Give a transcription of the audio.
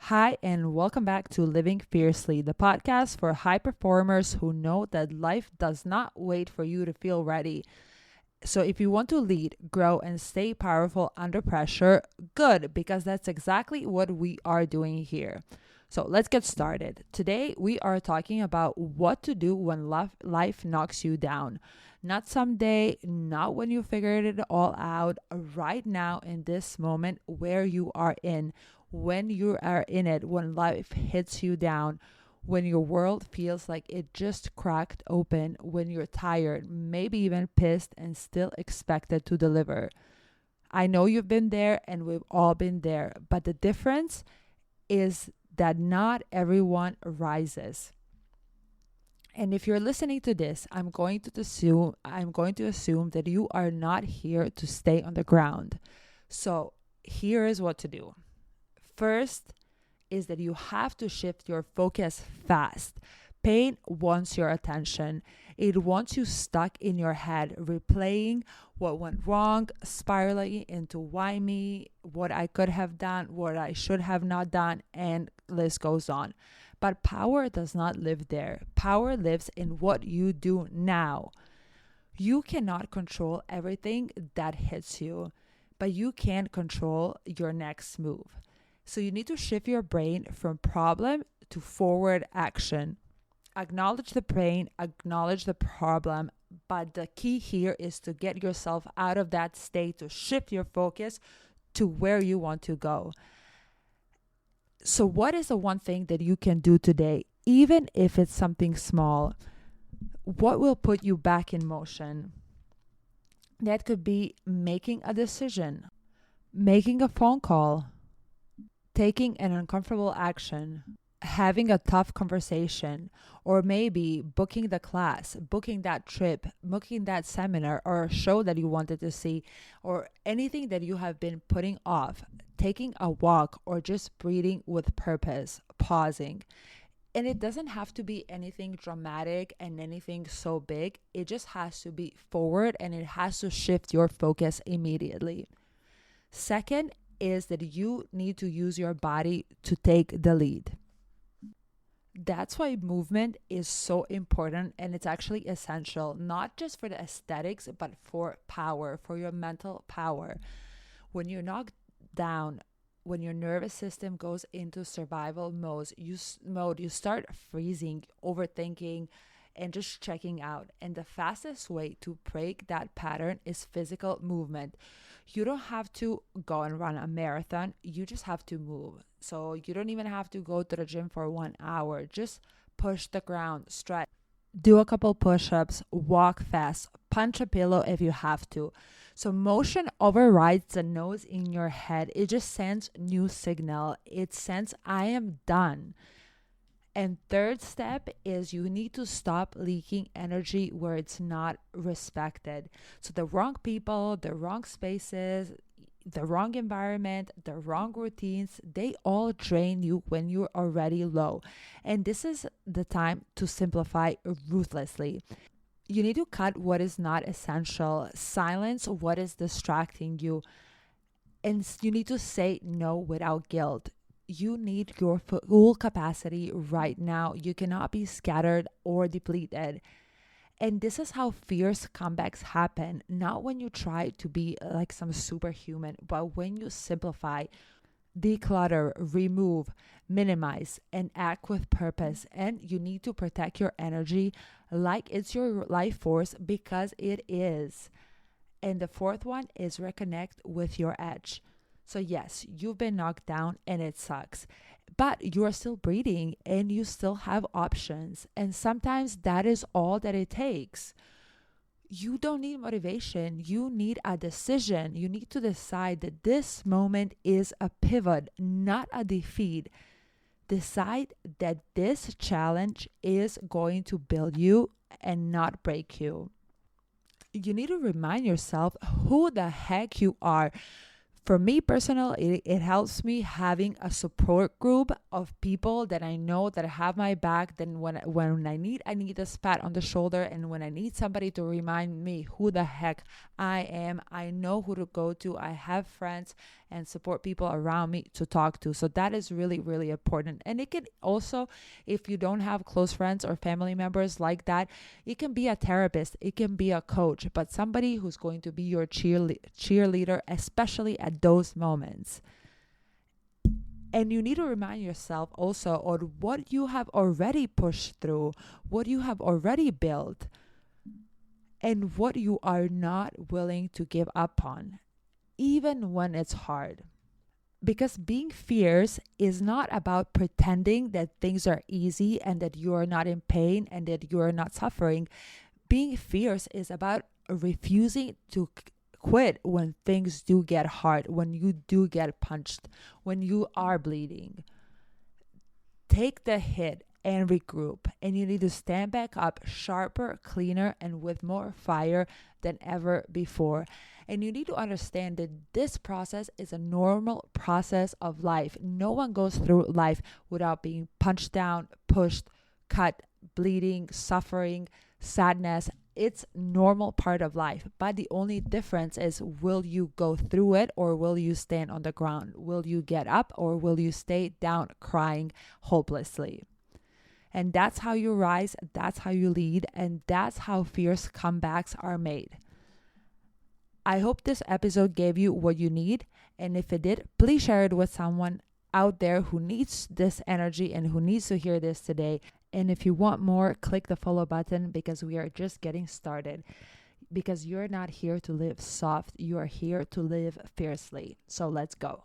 Hi, and welcome back to Living Fiercely, the podcast for high performers who know that life does not wait for you to feel ready. So, if you want to lead, grow, and stay powerful under pressure, good, because that's exactly what we are doing here. So, let's get started. Today, we are talking about what to do when life knocks you down. Not someday, not when you figured it all out, right now in this moment where you are in, when you are in it, when life hits you down, when your world feels like it just cracked open, when you're tired, maybe even pissed, and still expected to deliver. I know you've been there and we've all been there, but the difference is that not everyone rises. And if you're listening to this, I'm going to assume that you are not here to stay on the ground. So, here is what to do. First is that you have to shift your focus fast. Pain wants your attention. It wants you stuck in your head, replaying what went wrong, spiraling into why me, what I could have done, what I should have not done, and list goes on. But power does not live there. Power lives in what you do now. You cannot control everything that hits you, but you can control your next move. So you need to shift your brain from problem to forward action. Acknowledge the pain, acknowledge the problem, but the key here is to get yourself out of that state, to shift your focus to where you want to go. So what is the one thing that you can do today, even if it's something small? What will put you back in motion? That could be making a decision, making a phone call, taking an uncomfortable action, having a tough conversation, or maybe booking the class, booking that trip, booking that seminar or a show that you wanted to see, or anything that you have been putting off, taking a walk, or just breathing with purpose, pausing. And it doesn't have to be anything dramatic and anything so big. It just has to be forward and it has to shift your focus immediately. Second is that you need to use your body to take the lead. That's why movement is so important and it's actually essential, not just for the aesthetics, but for power, for your mental power. When you're knocked down, when your nervous system goes into survival you start freezing, overthinking, and just checking out. And the fastest way to break that pattern is physical movement. You don't have to go and run a marathon. You just have to move. So you don't even have to go to the gym for 1 hour. Just push the ground, stretch, do a couple push-ups, walk fast, punch a pillow if you have to. So motion overrides the noise in your head. It just sends new signal. It sends, I am done. And third step is you need to stop leaking energy where it's not respected. So the wrong people, the wrong spaces, the wrong environment, the wrong routines, they all drain you when you're already low. And this is the time to simplify ruthlessly. You need to cut what is not essential, silence what is distracting you, and you need to say no without guilt. You need your full capacity right now. You cannot be scattered or depleted. And this is how fierce comebacks happen, not when you try to be like some superhuman, but when you simplify, declutter, remove, minimize, and act with purpose. And you need to protect your energy like it's your life force, because it is. And the fourth one is reconnect with your edge. So yes, you've been knocked down and it sucks, but you are still breathing and you still have options. And sometimes that is all that it takes. You don't need motivation. You need a decision. You need to decide that this moment is a pivot, not a defeat. Decide that this challenge is going to build you and not break you. You need to remind yourself who the heck you are. For me personally, it helps me having a support group of people that I know that have my back. Then when I need a pat on the shoulder, and when I need somebody to remind me who the heck I am, I know who to go to. I have friends and support people around me to talk to. So that is really, really important. And it can also, if you don't have close friends or family members like that, it can be a therapist, it can be a coach, but somebody who's going to be your cheerleader, especially at those moments. And you need to remind yourself also on what you have already pushed through, what you have already built, and what you are not willing to give up on, even when it's hard. Because being fierce is not about pretending that things are easy and that you are not in pain and that you are not suffering. Being fierce is about refusing to quit when things do get hard, when you do get punched, when you are bleeding. Take the hit and regroup, and you need to stand back up sharper, cleaner, and with more fire than ever before. And you need to understand that this process is a normal process of life. No one goes through life without being punched down, pushed, cut, bleeding, suffering, sadness. It's normal part of life. But the only difference is, will you go through it, or will you stand on the ground? Will you get up, or will you stay down crying hopelessly? And that's how you rise, that's how you lead, and that's how fierce comebacks are made. I hope this episode gave you what you need, and if it did, please share it with someone out there who needs this energy and who needs to hear this today. And if you want more, click the follow button, because we are just getting started. Because you're not here to live soft, you are here to live fiercely. So let's go.